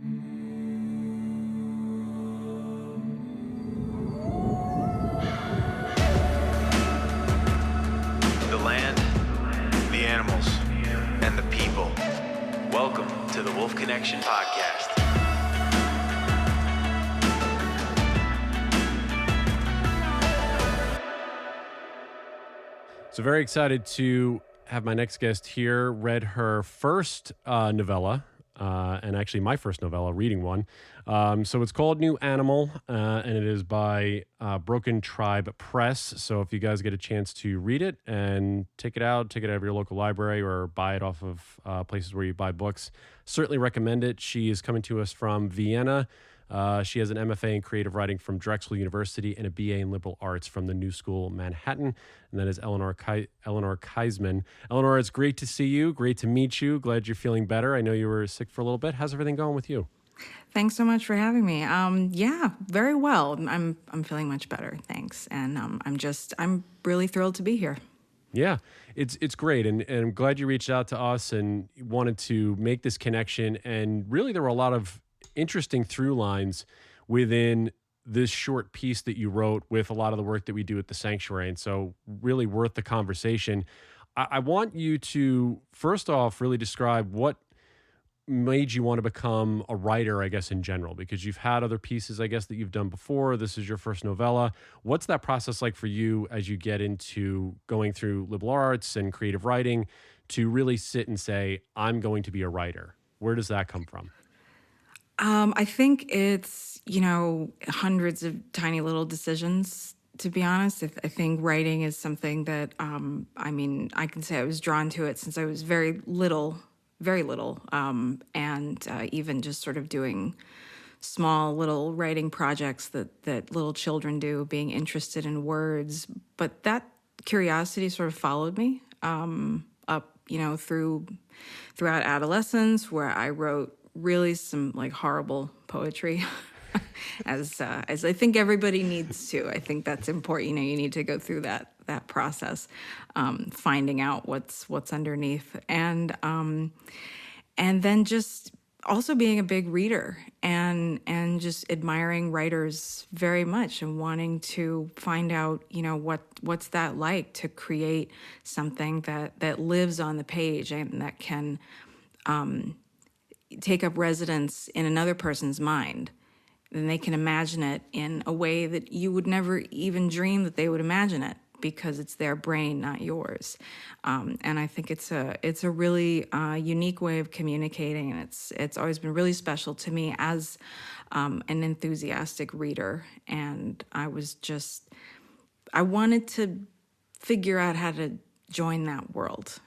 The land, the animals, and the people. Welcome to the Wolf Connection Podcast. So very excited to have my next guest here. Read her first novella, and actually my first novella, reading one. So it's called New Animal, and it is by Broken Tribe Press. So if you guys get a chance to read it and take it out of your local library or buy it off of places where you buy books, certainly recommend it. She is coming to us from Vienna. She has an MFA in creative writing from Drexel University and a BA in liberal arts from the New School Manhattan. And that is Eleanor Keisman. Eleanor, it's great to see you. Great to meet you. Glad you're feeling better. I know you were sick for a little bit. How's everything going with you? Thanks so much for having me. Yeah, very well. I'm feeling much better. Thanks. And I'm really thrilled to be here. Yeah, it's great. And I'm glad you reached out to us and wanted to make this connection. And really, there were a lot of interesting through lines within this short piece that you wrote with a lot of the work that we do at the Sanctuary. And so really worth the conversation. I want you to, first off, really describe what made you want to become a writer, I guess, in general, because you've had other pieces, I guess, that you've done before. This is your first novella. What's that process like for you as you get into going through liberal arts and creative writing to really sit and say, I'm going to be a writer? Where does that come from? I think it's, hundreds of tiny little decisions, to be honest. I think writing is something that, I can say I was drawn to it since I was very little, and even just sort of doing small little writing projects that little children do, being interested in words. But that curiosity sort of followed me up, throughout adolescence, where I wrote really some like horrible poetry, as I think everybody needs to. I think that's important. You need to go through that process, finding out what's underneath, and then just also being a big reader and just admiring writers very much and wanting to find out what's that like to create something that lives on the page and that can take up residence in another person's mind. Then they can imagine it in a way that you would never even dream that they would imagine it, because it's their brain, not yours. And I think it's a really unique way of communicating, and it's always been really special to me as an enthusiastic reader. And I wanted to figure out how to join that world,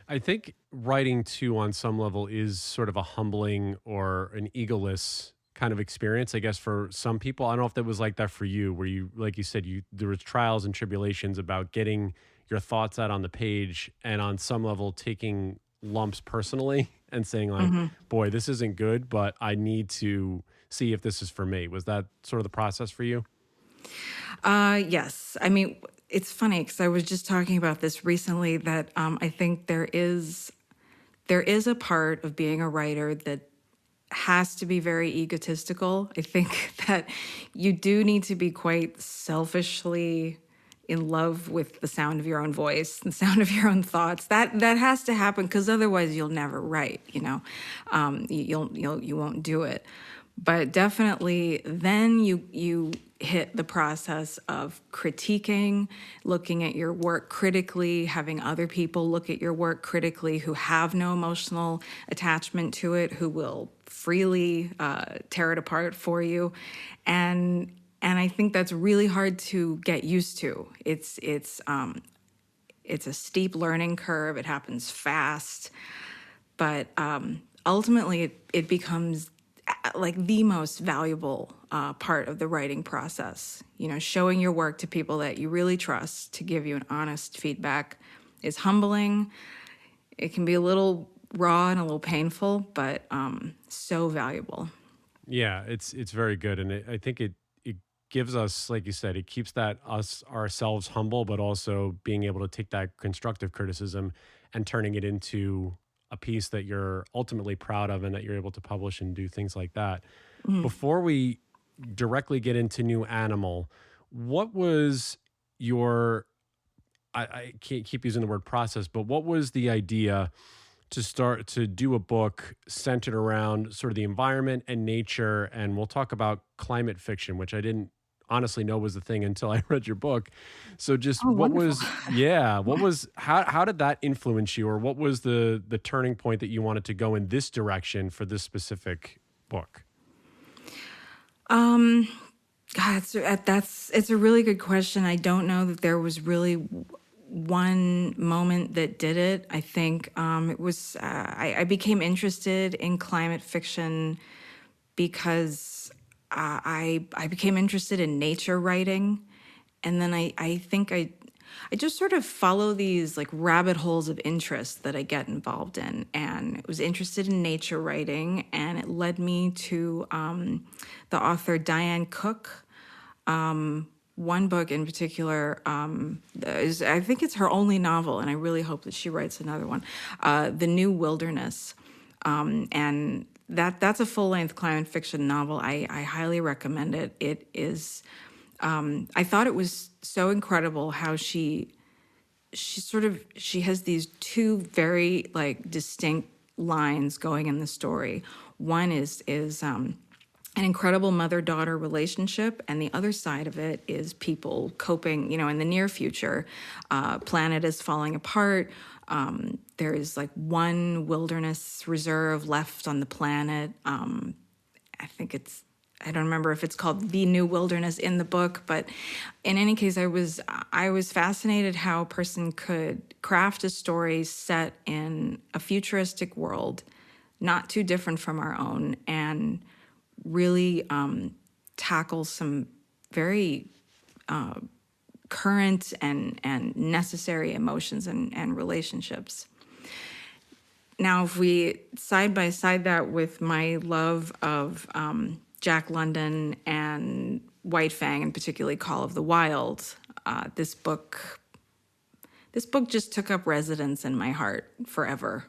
I think writing too, on some level, is sort of a humbling or an egoless kind of experience, I guess, for some people. I don't know if that was like that for you, where you, like you said, there was trials and tribulations about getting your thoughts out on the page, and on some level taking lumps personally and saying like, boy, this isn't good, but I need to see if this is for me. Was that sort of the process for you? Yes. I mean, it's funny because I was just talking about this recently, that I think there is a part of being a writer that has to be very egotistical. I think that you do need to be quite selfishly in love with the sound of your own voice, the sound of your own thoughts. That has to happen, because otherwise you'll never write. You won't do it. But definitely, then you hit the process of critiquing, looking at your work critically, having other people look at your work critically who have no emotional attachment to it, who will freely tear it apart for you. And I think that's really hard to get used to. It's a steep learning curve. It happens fast, but ultimately it becomes like the most valuable part of the writing process. Showing your work to people that you really trust to give you an honest feedback is humbling. It can be a little raw and a little painful, but so valuable. Yeah, it's very good. And I think it gives us, like you said, it keeps that ourselves humble, but also being able to take that constructive criticism and turning it into a piece that you're ultimately proud of and that you're able to publish and do things like that. Before we directly get into New Animal, what was your, I can't keep using the word process, but what was the idea to start to do a book centered around sort of the environment and nature? And we'll talk about climate fiction, which I didn't honestly know was the thing until I read your book. So just Oh, what wonderful. how did that influence you, or what was the turning point that you wanted to go in this direction for this specific book? God, it's a really good question. I don't know that there was really one moment that did it. I think it was I became interested in climate fiction because I became interested in nature writing, and then I think I just sort of follow these like rabbit holes of interest that I get involved in, and I was interested in nature writing, and it led me to the author Diane Cook. One book in particular I think it's her only novel, and I really hope that she writes another one, The New Wilderness. And that's a full-length climate fiction novel. I highly recommend it. It is, I thought it was so incredible how she has these two very like distinct lines going in the story. One is an incredible mother-daughter relationship, and the other side of it is people coping, in the near future. Planet is falling apart. There is like one wilderness reserve left on the planet. I don't remember if it's called The New Wilderness in the book, but in any case, I was fascinated how a person could craft a story set in a futuristic world, not too different from our own, and really tackle some very current and necessary emotions and relationships. Now, if we side by side that with my love of Jack London and White Fang, and particularly Call of the Wild, this book just took up residence in my heart forever.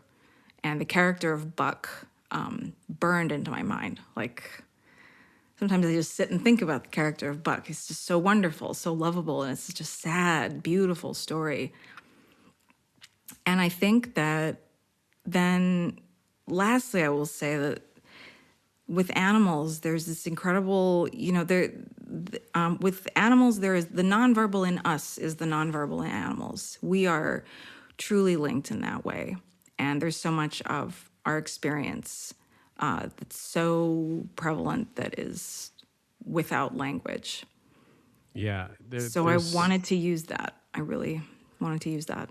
And the character of Buck burned into my mind. Like, sometimes I just sit and think about the character of Buck. He's just so wonderful, so lovable, and it's such a sad, beautiful story. And I think that then, lastly, I will say that with animals, there's this incredible, with animals, there is the nonverbal in us is the nonverbal in animals. We are truly linked in that way. And there's so much of our experience that's so prevalent that is without language. Yeah. So I wanted to use that. I really wanted to use that.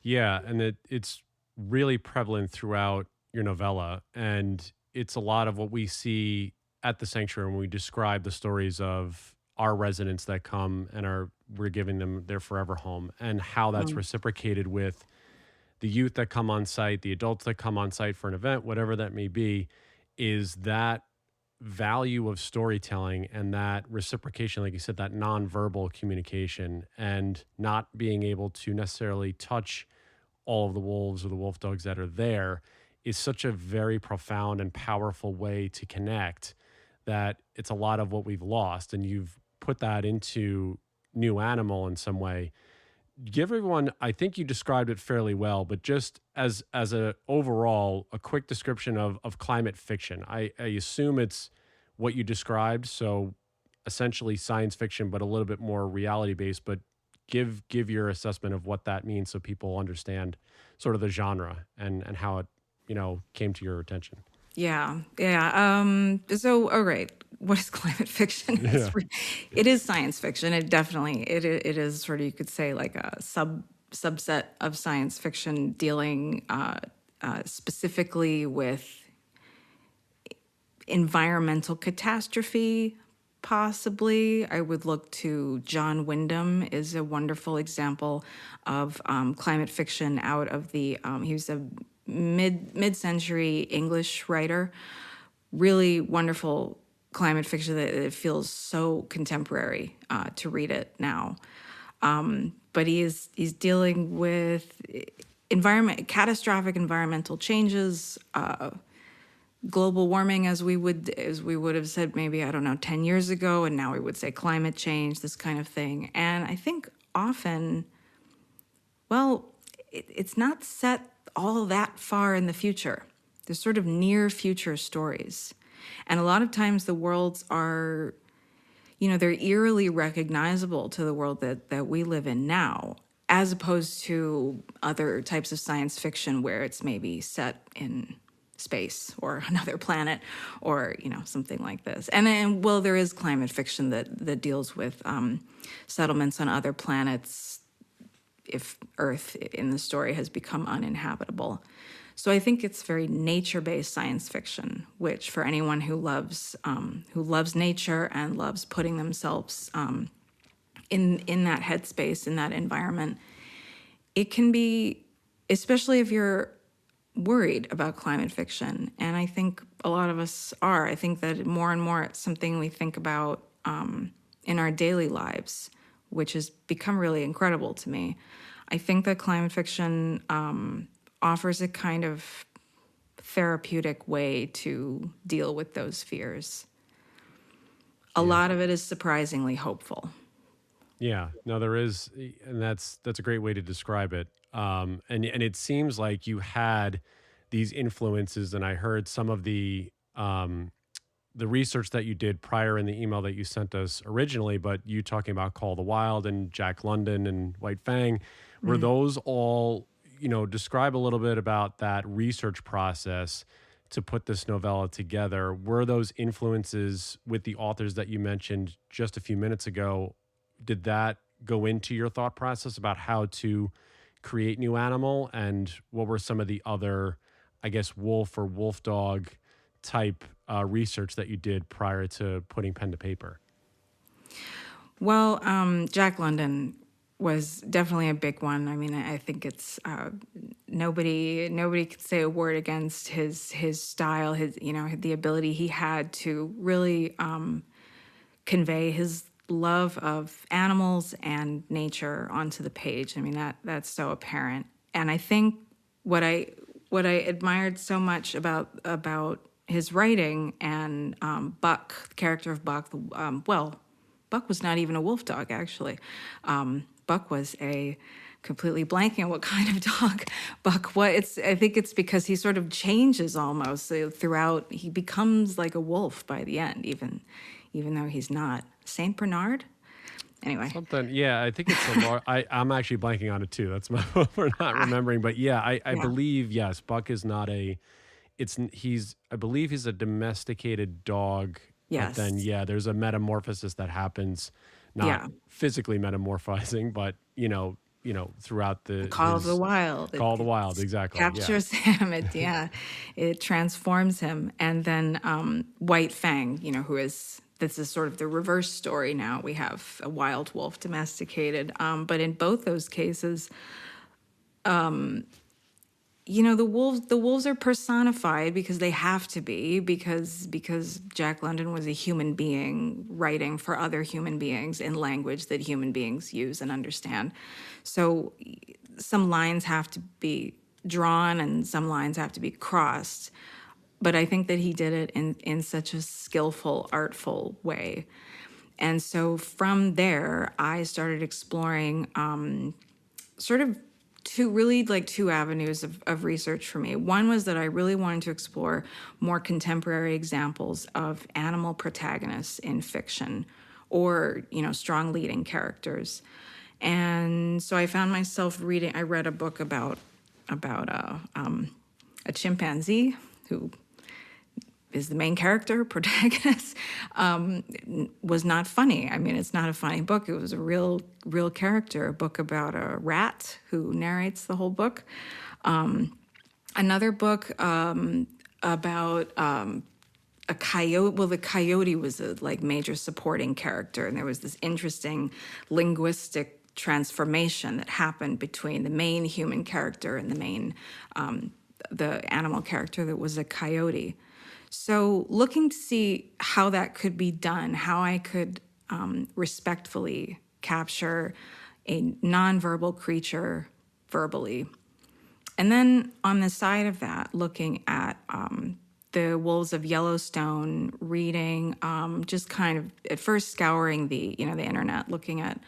Yeah, and it's really prevalent throughout your novella, and it's a lot of what we see at the sanctuary when we describe the stories of our residents that come and we're giving them their forever home, and how that's reciprocated with the youth that come on site, the adults that come on site for an event, whatever that may be, is that value of storytelling and that reciprocation, like you said, that nonverbal communication, and not being able to necessarily touch all of the wolves or the wolf dogs that are there is such a very profound and powerful way to connect that it's a lot of what we've lost. And you've put that into New Animal in some way. Give everyone, I think you described it fairly well, but just as a overall, a quick description of climate fiction. I assume it's what you described, so essentially science fiction, but a little bit more reality based. But give your assessment of what that means so people understand sort of the genre and how it came to your attention. Yeah. So, all right. What is climate fiction? Yeah. It is science fiction. It definitely, it is sort of, you could say, like a subset of science fiction dealing specifically with environmental catastrophe, possibly. I would look to John Wyndham is a wonderful example of climate fiction out of the, he was a mid-century English writer, really wonderful climate fiction that it feels so contemporary to read it now. But he's dealing with catastrophic environmental changes, global warming, as we would have said maybe, I don't know, 10 years ago, and now we would say climate change, this kind of thing. And I think often, well, it's not set all that far in the future. There's sort of near future stories. And a lot of times the worlds are, they're eerily recognizable to the world that we live in now, as opposed to other types of science fiction where it's maybe set in space or another planet or, something like this. And well, there is climate fiction that deals with settlements on other planets if Earth in the story has become uninhabitable. So I think it's very nature-based science fiction, which for anyone who loves nature and loves putting themselves in that headspace, in that environment, it can be, especially if you're worried about climate fiction. And I think a lot of us are. I think that more and more it's something we think about in our daily lives, which has become really incredible to me. I think that climate fiction offers a kind of therapeutic way to deal with those fears. A lot of it is surprisingly hopeful. Yeah, no, there is, and that's a great way to describe it. And it seems like you had these influences, and I heard some of the research that you did prior in the email that you sent us originally, but you talking about Call of the Wild and Jack London and White Fang, were those all, describe a little bit about that research process to put this novella together. Were those influences with the authors that you mentioned just a few minutes ago, did that go into your thought process about how to create New Animal? And what were some of the other, I guess, wolf or wolf dog type research that you did prior to putting pen to paper? Well, Jack London was definitely a big one. I mean, I think it's nobody could say a word against his style, the ability he had to really convey his love of animals and nature onto the page. I mean, that's so apparent. And I think what I admired so much about his writing and Buck, the character of Buck, Buck was not even a wolf dog, actually. Buck was completely blanking on what kind of dog Buck was. I think it's because he sort of changes almost throughout. He becomes like a wolf by the end, even though he's not. Saint Bernard? Anyway. Something, yeah, I think it's I'm actually blanking on it too. That's my for not remembering. But yeah, I believe, yes, Buck is not I believe he's a domesticated dog. Yes. But then, there's a metamorphosis that happens, not physically metamorphizing, but, throughout the Call of the Wild. Call of the Wild, exactly. Captures him. It transforms him. And then White Fang, this is sort of the reverse story now. We have a wild wolf domesticated. But in both those cases, the wolves are personified because they have to be, because Jack London was a human being writing for other human beings in language that human beings use and understand. So some lines have to be drawn and some lines have to be crossed. But I think that he did it in such a skillful, artful way. And so from there, I started exploring sort of two avenues of research for me. One was that I really wanted to explore more contemporary examples of animal protagonists in fiction or, strong leading characters. And so I found myself I read a book about a chimpanzee who is the main character, protagonist, was not funny. I mean, it's not a funny book. It was a real character, a book about a rat who narrates the whole book. Another book about a coyote. Well, the coyote was a major supporting character, and there was this interesting linguistic transformation that happened between the main human character and the animal character that was a coyote. So looking to see how that could be done, how I could respectfully capture a nonverbal creature verbally, And then on the side of that, looking at the wolves of Yellowstone, reading, just kind of at first scouring the internet, looking at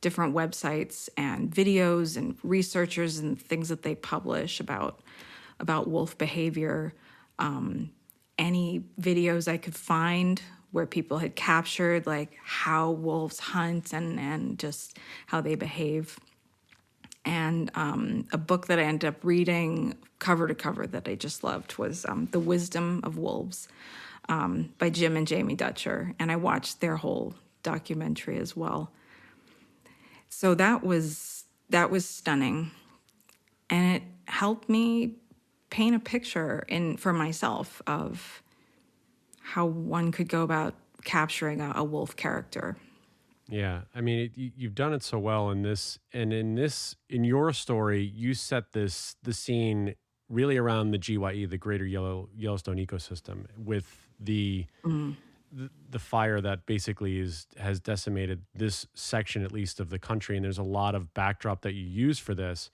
different websites and videos and researchers and things that they publish about wolf behavior. Any videos I could find where people had captured like how wolves hunt and just how they behave. And a book that I ended up reading cover to cover that I just loved was The Wisdom of Wolves by Jim and Jamie Dutcher. And I watched their whole documentary as well. So that was stunning. And it helped me paint a picture for myself of how one could go about capturing a wolf character. Yeah, I mean, you've done it so well in this, and in your story, you set the scene really around the GYE, the Greater Yellowstone ecosystem, with the fire that basically has decimated this section, at least, of the country, and there's a lot of backdrop that you use for this.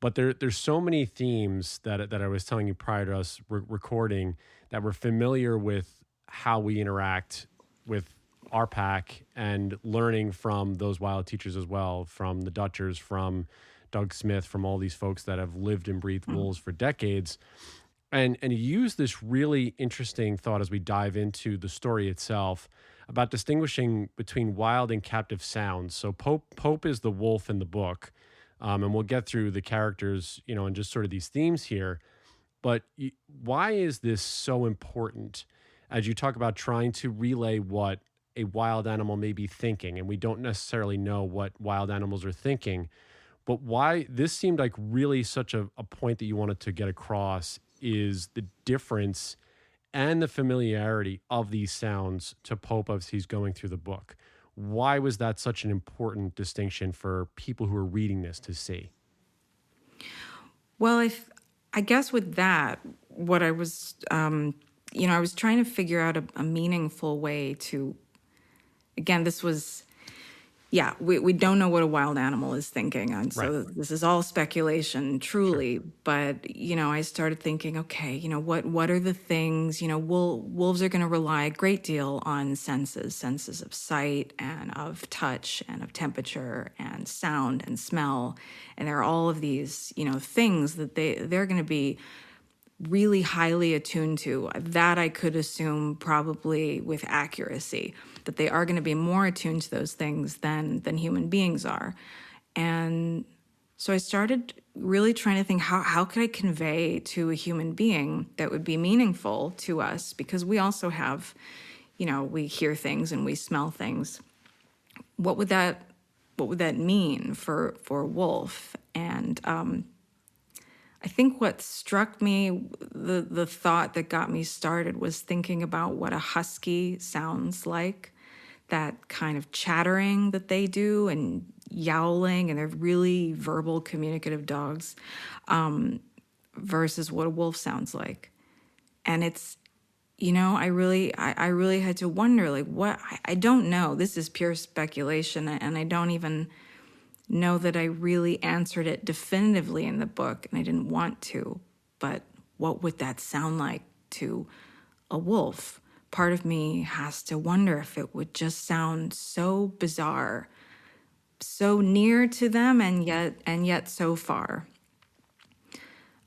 But there's so many themes that I was telling you prior to us recording that we're familiar with how we interact with our pack and learning from those wild teachers as well, from the Dutchers, from Doug Smith, from all these folks that have lived and breathed wolves for decades. And you use this really interesting thought as we dive into the story itself about distinguishing between wild and captive sounds. So Pope is the wolf in the book, and we'll get through the characters, and just sort of these themes here. But why is this so important as you talk about trying to relay what a wild animal may be thinking? And we don't necessarily know what wild animals are thinking, but why this seemed like really such a point that you wanted to get across is the difference and the familiarity of these sounds to Pope as he's going through the book. Why was that such an important distinction for people who are reading this to see? Well, I guess with that, what I was, I was trying to figure out a meaningful way to, again, this was, we don't know what a wild animal is thinking. And so This is all speculation, truly. Sure. But, I started thinking, okay, what are the things, wolves are going to rely a great deal on senses of sight and of touch and of temperature and sound and smell. And there are all of these, things that they're going to be really highly attuned to, that I could assume probably with accuracy, that they are going to be more attuned to those things than human beings are. And so I started really trying to think, how could I convey to a human being that would be meaningful to us? Because we also have, we hear things and we smell things. What would that mean for a wolf? And I think what struck me, the thought that got me started, was thinking about what a husky sounds like, that kind of chattering that they do and yowling, and they're really verbal, communicative dogs, versus what a wolf sounds like. And it's, I really had to wonder, like, what, I don't know. This is pure speculation, and I don't even know that I really answered it definitively in the book, and I didn't want to. But what would that sound like to a wolf? Part of me has to wonder if it would just sound so bizarre, so near to them, and yet so far.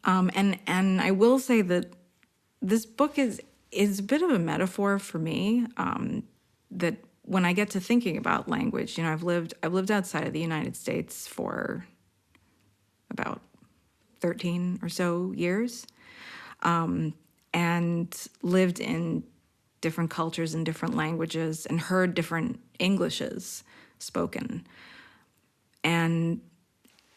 And I will say that this book is a bit of a metaphor for me. That when I get to thinking about language, I've lived outside of the United States for about 13 or so years, and lived in different cultures and different languages, and heard different Englishes spoken. And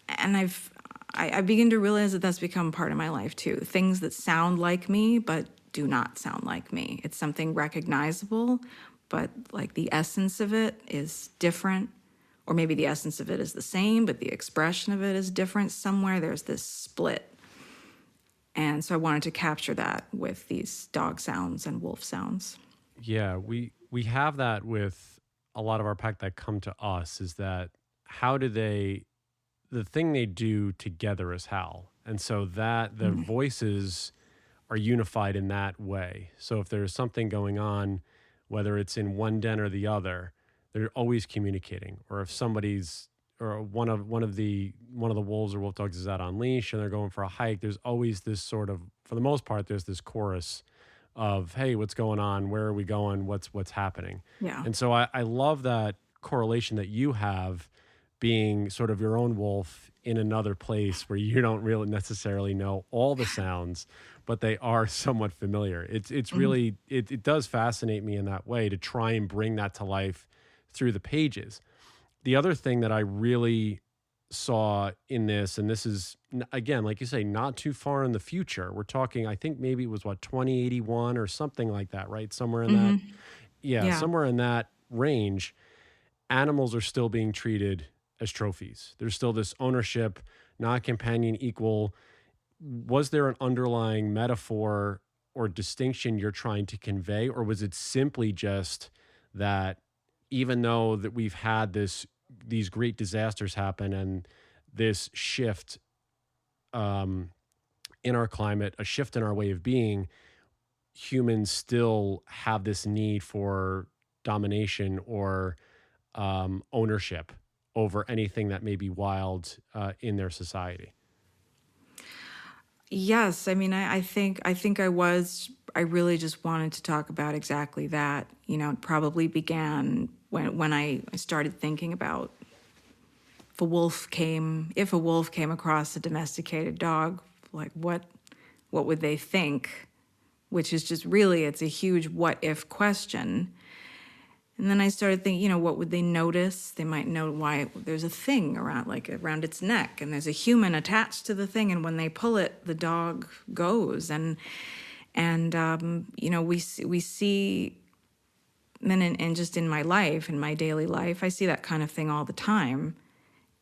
I begin to realize that that's become part of my life too. Things that sound like me but do not sound like me. It's something recognizable, but like the essence of it is different, or maybe the essence of it is the same, but the expression of it is different. Somewhere there's this split. And so I wanted to capture that with these dog sounds and wolf sounds. Yeah, we have that with a lot of our pack that come to us, is that how do the thing they do together is howl. And so that the voices are unified in that way. So if there's something going on, whether it's in one den or the other, they're always communicating. Or if somebody's or one of the wolves or wolf dogs is out on leash and they're going for a hike, there's always this sort of, for the most part, there's this chorus of, hey, what's going on? Where are we going? What's happening? Yeah. And so I love that correlation that you have, being sort of your own wolf in another place where you don't really necessarily know all the sounds, but they are somewhat familiar. It's really, it does fascinate me in that way to try and bring that to life through the pages. The other thing that I really saw in this, and this is, again, like you say, not too far in the future. We're talking, I think maybe it was 2081 or something like that, right? Somewhere in that, Yeah. somewhere in that range. Animals are still being treated as trophies. There's still this ownership, not companion, equal. Was there an underlying metaphor or distinction you're trying to convey, or was it simply just that even though that we've had these great disasters happen and this shift in our climate, a shift in our way of being, humans still have this need for domination or ownership over anything that may be wild in their society? Yes, I mean, I think I really just wanted to talk about exactly that. You know, it probably began when I started thinking about if a wolf came across a domesticated dog, like what would they think? Which is just really, it's a huge what if question. And then I started thinking, you know, what would they notice? They might know why there's a thing around its neck, and there's a human attached to the thing, and when they pull it, the dog goes. And you know, we see, and just in my life, in my daily life, I see that kind of thing all the time.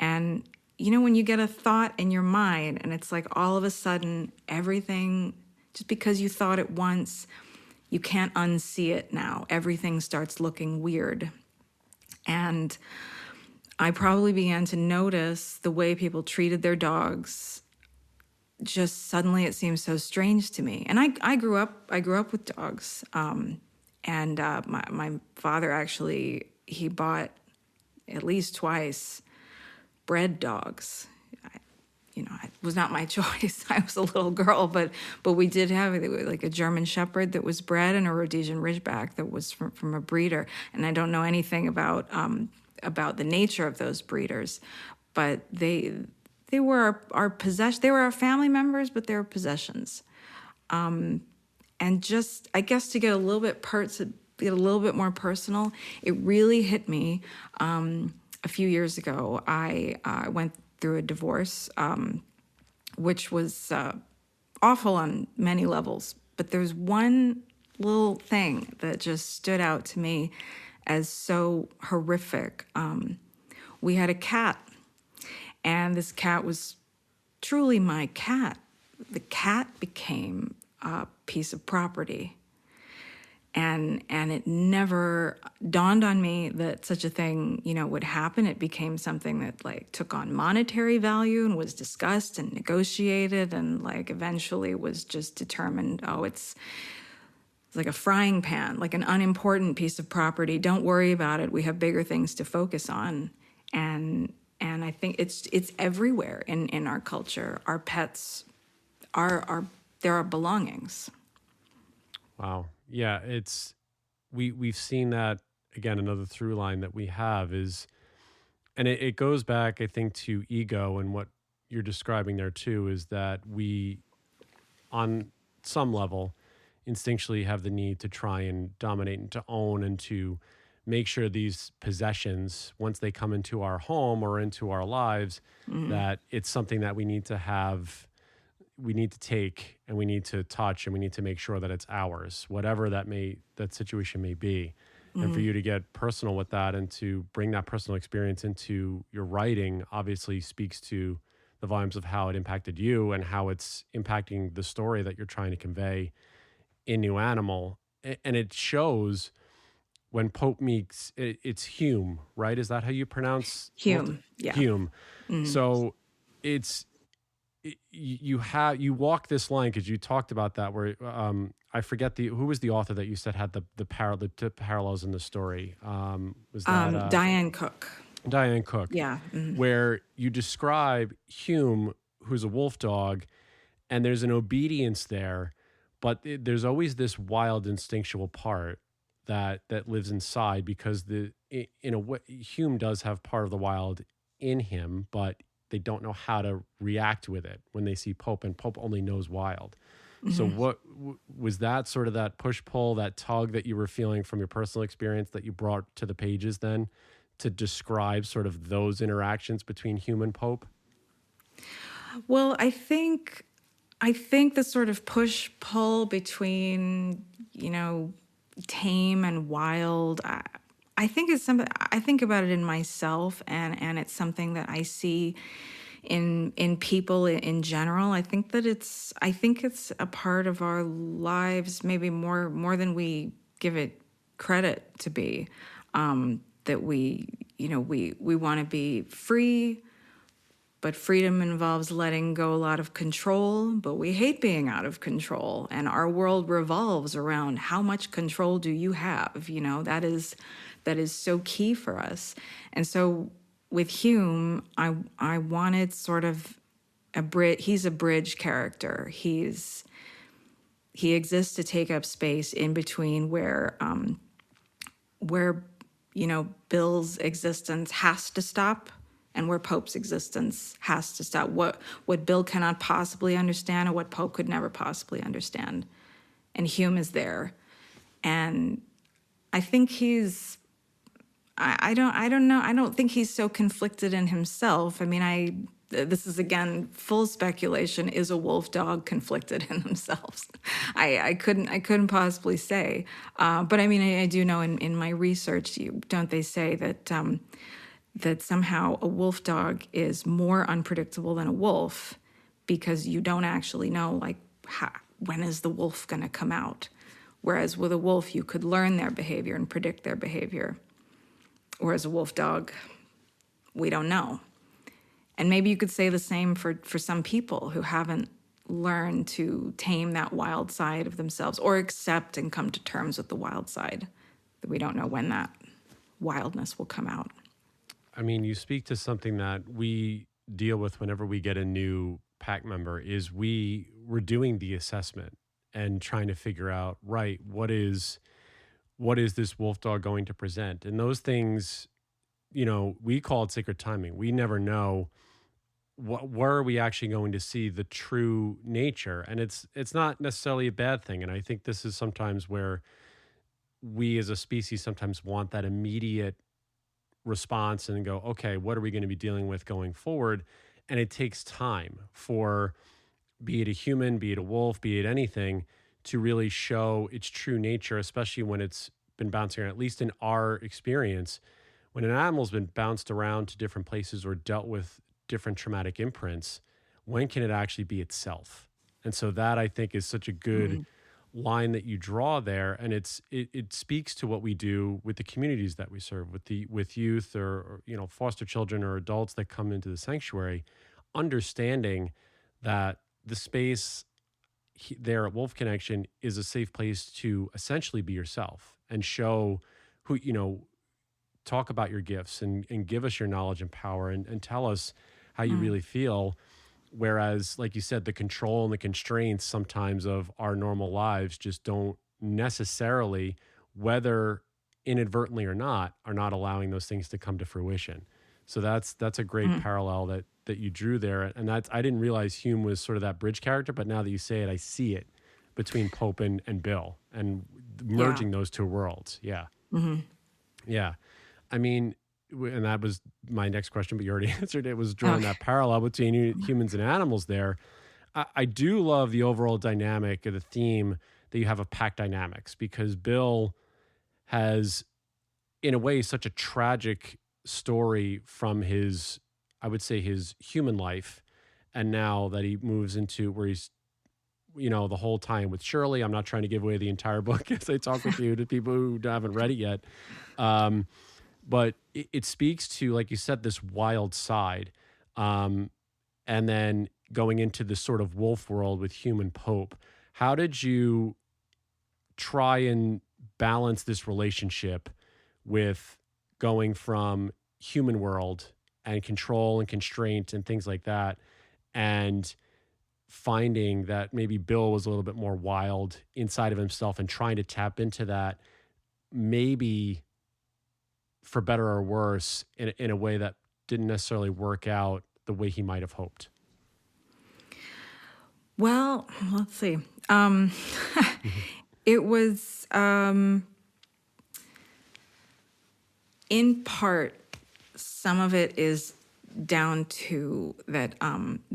And you know, when you get a thought in your mind, and it's like all of a sudden everything, just because you thought it once, you can't unsee it now. Everything starts looking weird. And I probably began to notice the way people treated their dogs. Just suddenly it seemed so strange to me. And I grew up with dogs. My father actually, he bought at least twice bred dogs. You know, it was not my choice. I was a little girl, but we did have like a German Shepherd that was bred and a Rhodesian Ridgeback that was from a breeder. And I don't know anything about the nature of those breeders, but they were our possession. They were our family members, but they were possessions. And just, I guess, to get a little bit more personal, it really hit me. A few years ago, I went through a divorce, which was awful on many levels. But there's one little thing that just stood out to me as so horrific. We had a cat, and this cat was truly my cat. The cat became a piece of property. And it never dawned on me that such a thing, you know, would happen. It became something that like took on monetary value and was discussed and negotiated, and like eventually was just determined, oh, it's like a frying pan, like an unimportant piece of property. Don't worry about it. We have bigger things to focus on. And I think it's everywhere in our culture. Our pets are our belongings. Wow. Yeah, we've seen that again. Another through line that we have is, and it goes back, I think, to ego, and what you're describing there too is that we, on some level, instinctually have the need to try and dominate and to own and to make sure these possessions, once they come into our home or into our lives, that it's something that we need to have. We need to take, and we need to touch, and we need to make sure that it's ours, whatever that situation may be. And for you to get personal with that and to bring that personal experience into your writing obviously speaks to the volumes of how it impacted you and how it's impacting the story that you're trying to convey in New Animal. And it shows when Pope meets, it's Hume, right? Is that how you pronounce? Hume, yeah. Hume. So you walk this line because you talked about that where I forget who was the author that you said had the parallels in the story. Was that Diane Cook. Diane Cook? Yeah. Where you describe Hume, who's a wolf dog, and there's an obedience there, but there's always this wild instinctual part that lives inside, because in a way Hume does have part of the wild in him, but they don't know how to react with it when they see Pope, and Pope only knows wild. So what was that sort of that push-pull, that tug that you were feeling from your personal experience that you brought to the pages then to describe sort of those interactions between Hume and Pope? Well, I think the sort of push-pull between, tame and wild, I think it's something I think about it in myself, and it's something that I see in people in general. I think it's a part of our lives, maybe more than we give it credit to be. That we want to be free, but freedom involves letting go a lot of control, but we hate being out of control. And our world revolves around how much control do you have? That is so key for us. And so with Hume, I wanted sort of he's a bridge character. He exists to take up space in between where Bill's existence has to stop and where Pope's existence has to stop. What Bill cannot possibly understand and what Pope could never possibly understand. And Hume is there. And I think I don't know. I don't think he's so conflicted in himself. I mean, this is again full speculation. Is a wolf dog conflicted in themselves? I couldn't possibly say. But I mean, I do know in my research, don't they say that somehow a wolf dog is more unpredictable than a wolf, because you don't actually know when is the wolf going to come out. Whereas with a wolf, you could learn their behavior and predict their behavior. Whereas a wolf dog, we don't know. And maybe you could say the same for some people who haven't learned to tame that wild side of themselves, or accept and come to terms with the wild side, that we don't know when that wildness will come out. I mean, you speak to something that we deal with whenever we get a new pack member, is we're doing the assessment and trying to figure out, right, what is this wolf dog going to present? And those things, we call it sacred timing. We never know where are we actually going to see the true nature. And it's not necessarily a bad thing. And I think this is sometimes where we as a species sometimes want that immediate response and go, okay, what are we going to be dealing with going forward? And it takes time for, be it a human, be it a wolf, be it anything, to really show its true nature, especially when it's been bouncing around, at least in our experience. When an animal's been bounced around to different places or dealt with different traumatic imprints, when can it actually be itself? And so that, I think, is such a good line that you draw there. And it speaks to what we do with the communities that we serve, with youth or foster children or adults that come into the sanctuary, understanding that the space there at Wolf Connection is a safe place to essentially be yourself and show who, talk about your gifts and give us your knowledge and power and tell us how you really feel. Whereas, like you said, the control and the constraints sometimes of our normal lives just don't necessarily, whether inadvertently or not, are not allowing those things to come to fruition. So that's a great parallel that you drew there. And I didn't realize Hume was sort of that bridge character, but now that you say it, I see it between Pope and Bill, and merging those two worlds. Yeah. Mm-hmm. Yeah. I mean, and that was my next question, but you already answered it, was drawing that parallel between humans and animals there. I do love the overall dynamic of the theme that you have of pack dynamics, because Bill has, in a way, such a tragic story from his, I would say, his human life. And now that he moves into where he's, the whole time with Shirley. I'm not trying to give away the entire book as I talk with you to people who haven't read it yet. But it speaks to, like you said, this wild side. And then going into this sort of wolf world with human Pope. How did you try and balance this relationship with going from human world and control and constraint and things like that, and finding that maybe Bill was a little bit more wild inside of himself and trying to tap into that, maybe for better or worse, in a way that didn't necessarily work out the way he might have hoped? Well, let's see. It was, in part, some of it is down to that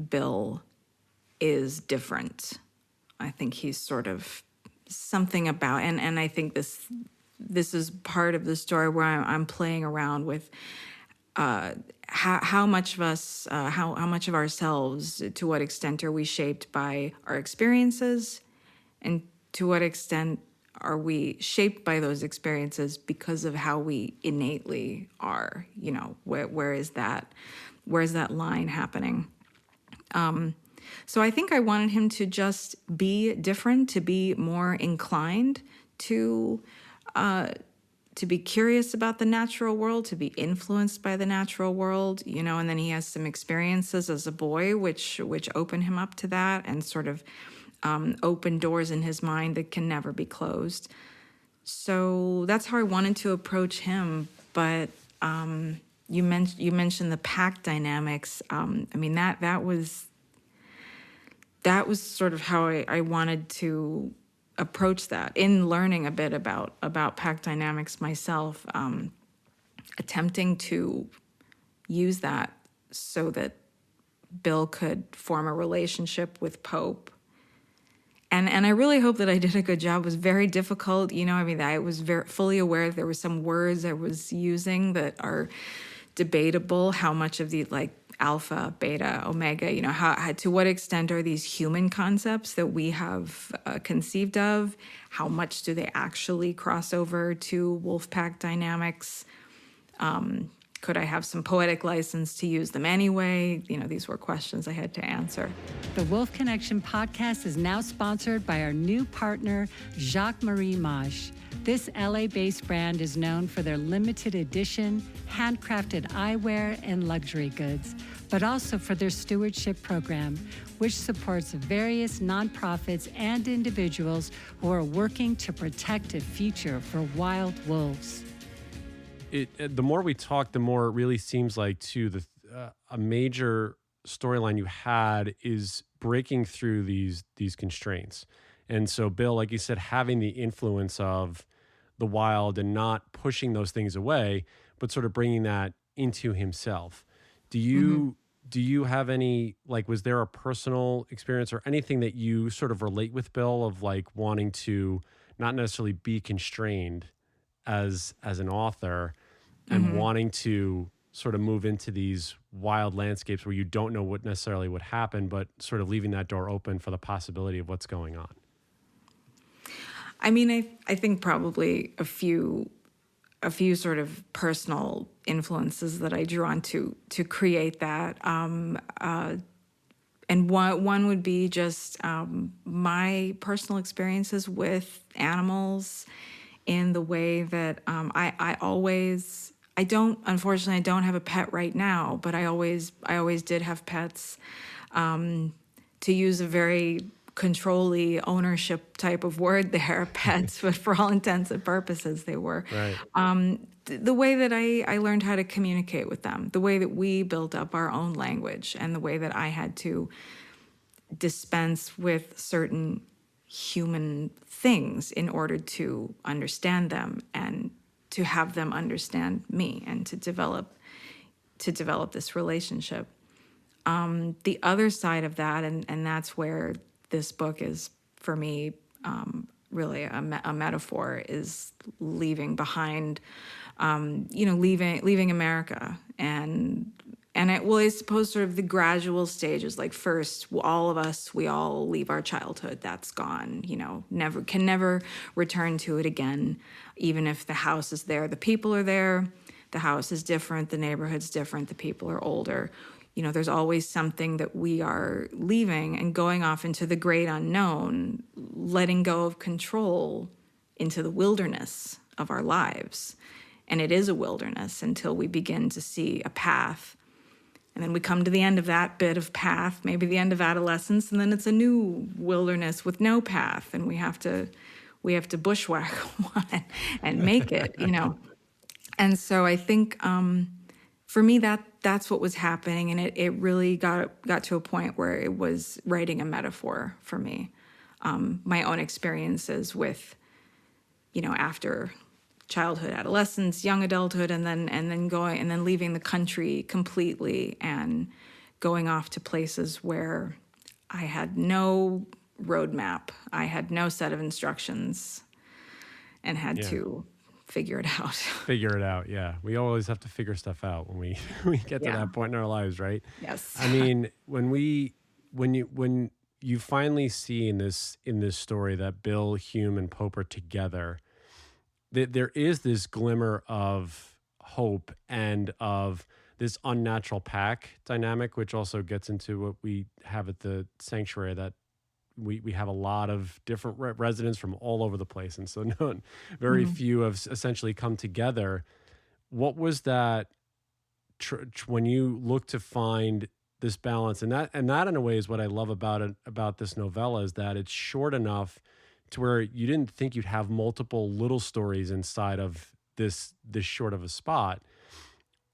Bill is different. I think he's sort of something about, and I think this is part of the story where I'm playing around with how much of us, how much of ourselves, to what extent are we shaped by our experiences, and to what extent are we shaped by those experiences because of how we innately are? You know, where is that line happening? So I think I wanted him to just be different, to be more inclined to be curious about the natural world, to be influenced by the natural world, you know, and then he has some experiences as a boy which open him up to that and sort of open doors in his mind that can never be closed. So that's how I wanted to approach him. But you mentioned the pack dynamics. I mean, that was sort of how I wanted to approach that in learning a bit about pack dynamics myself, attempting to use that so that Bill could form a relationship with Pope. And I really hope that I did a good job. It was very difficult. You know, I mean, I was very fully aware that there were some words I was using that are debatable. How much of the, like, alpha, beta, omega, you know, how to what extent are these human concepts that we have conceived of? How much do they actually cross over to wolf pack dynamics? Could I have some poetic license to use them anyway? You know, these were questions I had to answer. The Wolf Connection podcast is now sponsored by our new partner, Jacques-Marie Mage. This LA-based brand is known for their limited edition, handcrafted eyewear and luxury goods, but also for their stewardship program, which supports various nonprofits and individuals who are working to protect a future for wild wolves. The more we talk, the more it really seems like, too, a major storyline you had is breaking through these constraints. And so Bill, like you said, having the influence of the wild and not pushing those things away, but sort of bringing that into himself. Do you have any, like, was there a personal experience or anything that you sort of relate with Bill of, like, wanting to not necessarily be constrained as an author and wanting to sort of move into these wild landscapes where you don't know what necessarily would happen, but sort of leaving that door open for the possibility of what's going on? I mean, I think probably a few sort of personal influences that I drew on to create that. And one would be just my personal experiences with animals in the way that unfortunately I don't have a pet right now, but I always did have pets. To use a very control-y ownership type of word there, pets, but for all intents and purposes, they were. Right. The way that I learned how to communicate with them, the way that we built up our own language, and the way that I had to dispense with certain human things in order to understand them and to have them understand me and to develop this relationship. The other side of that, and that's where this book is, for me, really a metaphor, is leaving behind, leaving America. And I suppose sort of the gradual stages, like first, all of us, we all leave our childhood. That's gone, can never return to it again. Even if the house is there, the people are there, the house is different, the neighborhood's different, the people are older. there's always something that we are leaving and going off into the great unknown, letting go of control into the wilderness of our lives. And it is a wilderness until we begin to see a path. And then we come to the end of that bit of path, maybe the end of adolescence, and then it's a new wilderness with no path, and we have to bushwhack one and make it, And so I think for me that's what was happening, and it really got to a point where it was writing a metaphor for me. My own experiences with, after childhood, adolescence, young adulthood, and then leaving the country completely and going off to places where I had no roadmap, I had no set of instructions, and had to figure it out. Figure it out, yeah. We always have to figure stuff out when we get to that point in our lives, right? Yes. I mean, when you finally see in this story that Bill, Hume, and Pope are together, there is this glimmer of hope and of this unnatural pack dynamic, which also gets into what we have at the sanctuary, that we have a lot of different residents from all over the place. And so very few have essentially come together. What was that when you look to find this balance? And that in a way is what I love about this novella, is that it's short enough to where you didn't think you'd have multiple little stories inside of this short of a spot.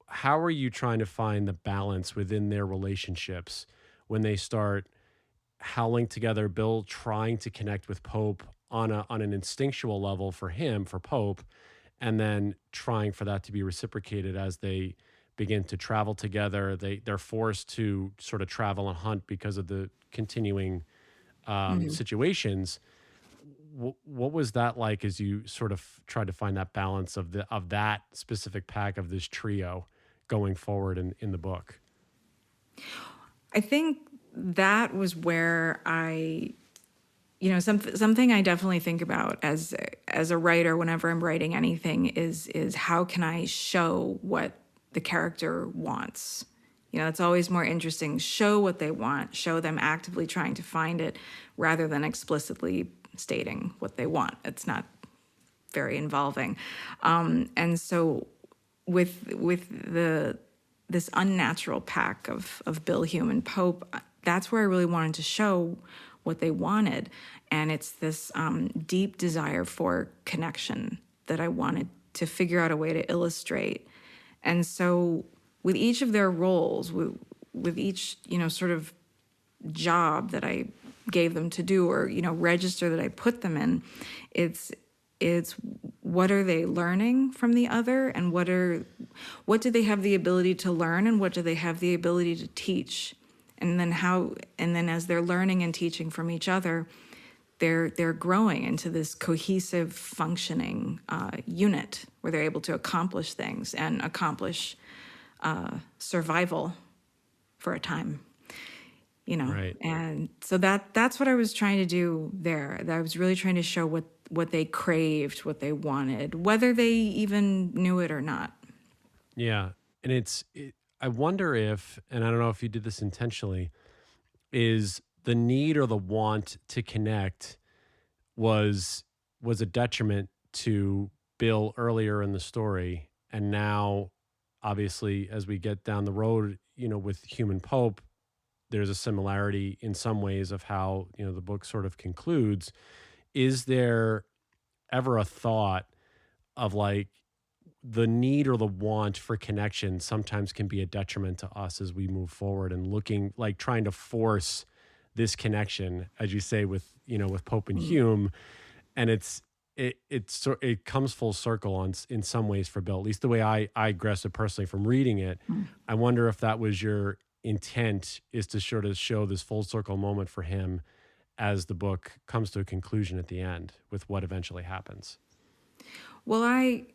How are you trying to find the balance within their relationships when they start howling together, Bill trying to connect with Pope on an instinctual level for Pope, and then trying for that to be reciprocated as they begin to travel together. They're forced to sort of travel and hunt because of the continuing situations. What was that like as you sort of tried to find that balance of that specific pack, of this trio going forward in the book? I think that was where something I definitely think about as a writer whenever I'm writing anything is how can I show what the character wants? It's always more interesting. Show what they want. Show them actively trying to find it rather than explicitly stating what they want. It's not very involving. And so with this unnatural pack of Bill, Hume, and Pope, that's where I really wanted to show what they wanted. And it's this deep desire for connection that I wanted to figure out a way to illustrate. And so with each of their roles, with each, sort of job that I gave them to do, or, register that I put them in, it's what are they learning from the other, and what do they have the ability to learn, and what do they have the ability to teach? And then as they're learning and teaching from each other, they're growing into this cohesive, functioning unit where they're able to accomplish things and accomplish survival for a time, Right. And so that's what I was trying to do there. That I was really trying to show what they craved, what they wanted, whether they even knew it or not. Yeah. And I wonder if, and I don't know if you did this intentionally, is the need or the want to connect was a detriment to Bill earlier in the story. And now, obviously, as we get down the road, with Hume and Pope, there's a similarity in some ways of how, the book sort of concludes. Is there ever a thought of like, the need or the want for connection sometimes can be a detriment to us as we move forward and looking, like trying to force this connection, as you say, with Pope and Hume. And it comes full circle in some ways for Bill, at least the way I grasp it personally from reading it. I wonder if that was your intent, is to sort of show this full circle moment for him as the book comes to a conclusion at the end with what eventually happens. Well, I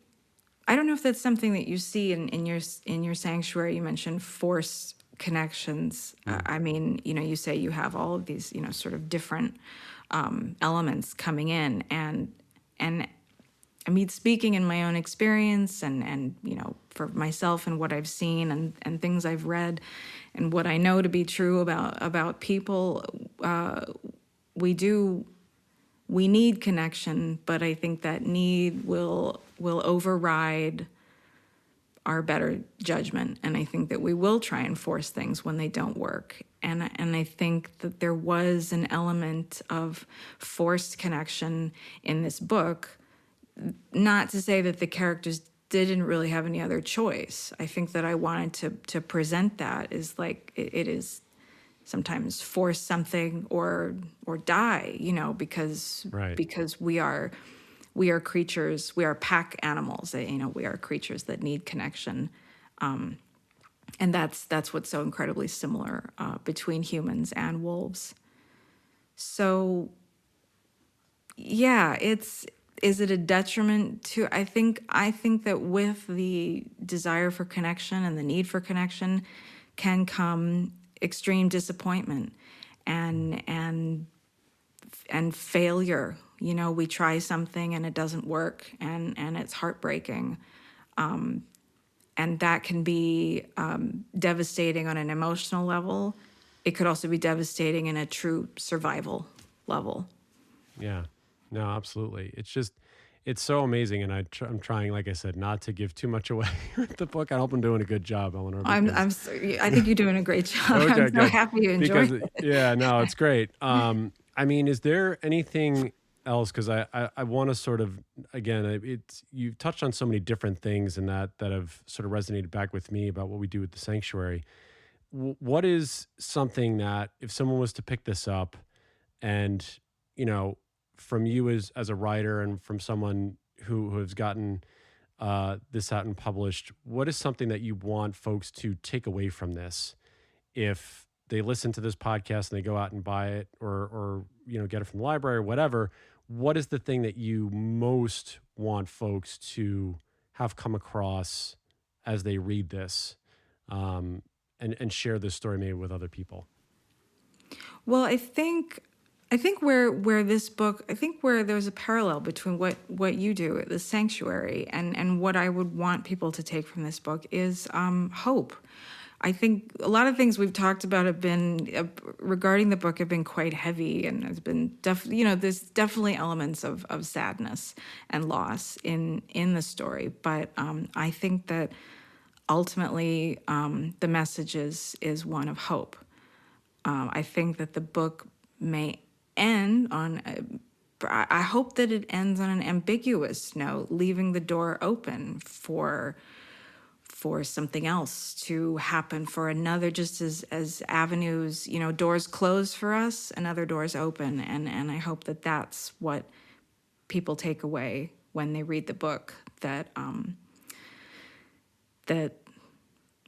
don't know if that's something that you see in your sanctuary. You mentioned force connections. I mean, you say you have all of these, sort of different elements coming in, and speaking in my own experience and for myself and what I've seen and things I've read and what I know to be true about people, we need connection, but I think that need will override our better judgment, and I think that we will try and force things when they don't work. And I think that there was an element of forced connection in this book. Not to say that the characters didn't really have any other choice. I think that I wanted to present that as like it is sometimes force something or die, because Right. because we are creatures, we are pack animals, we are creatures that need connection. And that's what's so incredibly similar between humans and wolves. So yeah, is it a detriment to, I think that with the desire for connection and the need for connection can come extreme disappointment and failure. We try something and it doesn't work, and it's heartbreaking. And that can be devastating on an emotional level. It could also be devastating in a true survival level. Yeah, no, absolutely. It's so amazing. And I'm trying, like I said, not to give too much away with the book. I hope I'm doing a good job, Eleanor. I think you're doing a great job. Okay, I'm so good. happy you enjoyed it. Yeah, no, it's great. Is there anything else? Because I want to sort of, again, you've touched on so many different things and that have sort of resonated back with me about what we do with the sanctuary. What is something that if someone was to pick this up and, from you as a writer and from someone who has gotten this out and published, what is something that you want folks to take away from this if they listen to this podcast and they go out and buy it or get it from the library or whatever? What is the thing that you most want folks to have come across as they read this and share this story maybe with other people? Well, I think where this book, where there's a parallel between what you do at the sanctuary and what I would want people to take from this book is hope. I think a lot of things we've talked about have been regarding the book have been quite heavy, and there's been there's definitely elements of sadness and loss in the story. But I think that ultimately the message is one of hope. I think that the book may end on, I hope that it ends on an ambiguous note, leaving the door open for something else to happen, for another, just as avenues, doors close for us, another doors open. And I hope that that's what people take away when they read the book, that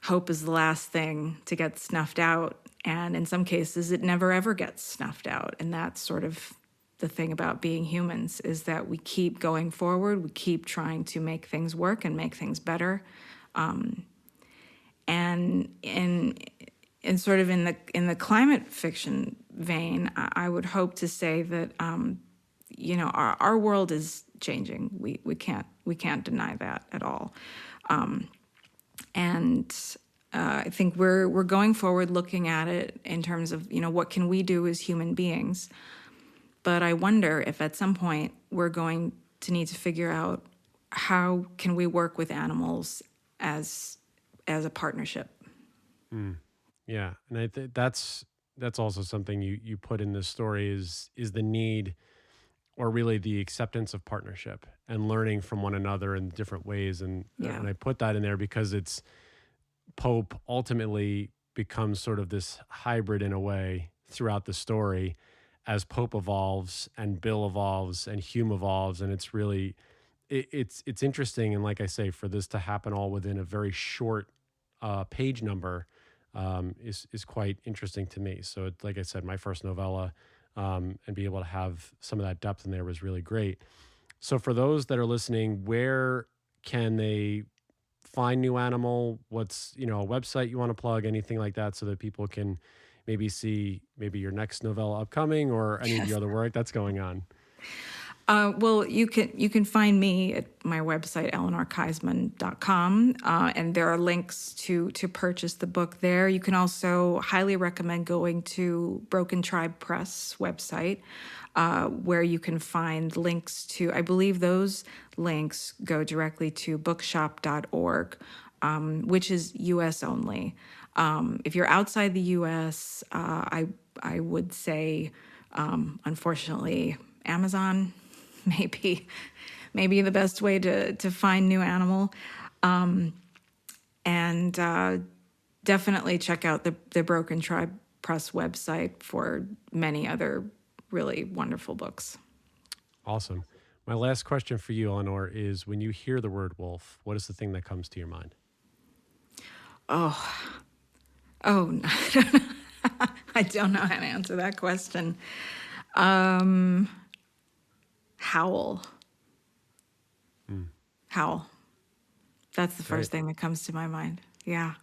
hope is the last thing to get snuffed out. And in some cases, it never, ever gets snuffed out. And that's sort of the thing about being humans, is that we keep going forward. We keep trying to make things work and make things better. And in sort of in the climate fiction vein, I would hope to say that, our world is changing. We can't deny that at all. I think we're going forward looking at it in terms of, what can we do as human beings? But I wonder if at some point we're going to need to figure out how can we work with animals as a partnership. Yeah, and I think that's also something you put in this story is the need, or really the acceptance of partnership and learning from one another in different ways. And I put that in there because it's Pope ultimately becomes sort of this hybrid in a way throughout the story as Pope evolves and Bill evolves and Hume evolves. And it's really, it's interesting. And like I say, for this to happen all within a very short page number is quite interesting to me. So like I said, my first novella, and be able to have some of that depth in there was really great. So for those that are listening, where can they find New Animal? What's, a website you want to plug, anything like that, so that people can maybe see maybe your next novella upcoming or any of the other work that's going on? Well, you can find me at my website, eleanorkeisman.com, and there are links to purchase the book there. You can also highly recommend going to Broken Tribe Press website, where you can find links to, I believe those links go directly to bookshop.org, which is U.S. only. If you're outside the U.S., I would say, unfortunately, Amazon maybe the best way to find New Animal, and definitely check out the Broken Tribe Press website for many other really wonderful books. Awesome. My last question for you, Eleanor, is when you hear the word wolf, what is the thing that comes to your mind? Oh, I don't know how to answer that question. Howl. Howl. That's the first thing that comes to my mind. Yeah.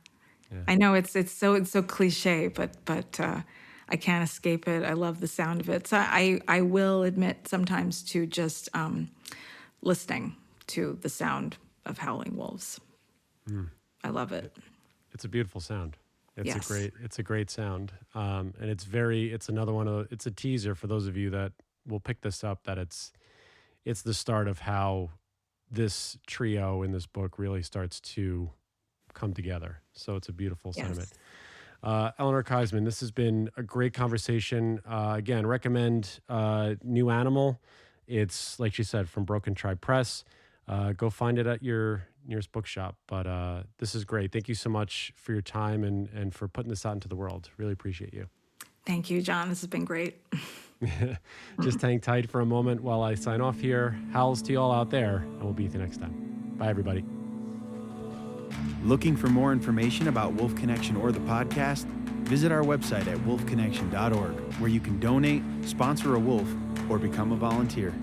I know it's so cliche, but I can't escape it. I love the sound of it. So I will admit sometimes to just listening to the sound of howling wolves. I love it. It's a beautiful sound. Yes. It's a great sound. And it's another one it's a teaser for those of you that will pick this up, that it's the start of how this trio in this book really starts to come together. So it's a beautiful sentiment. Eleanor Keisman, this has been a great conversation. Again, recommend New Animal. It's, like she said, from Broken Tribe Press. Go find it at your nearest bookshop. But this is great. Thank you so much for your time and for putting this out into the world. Really appreciate you. Thank you, John. This has been great. Just hang tight for a moment while I sign off here. Howls to you all out there, and we'll be with you next time. Bye, everybody. Looking for more information about Wolf Connection or the podcast? Visit our website at wolfconnection.org, where you can donate, sponsor a wolf, or become a volunteer.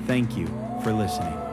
Thank you for listening.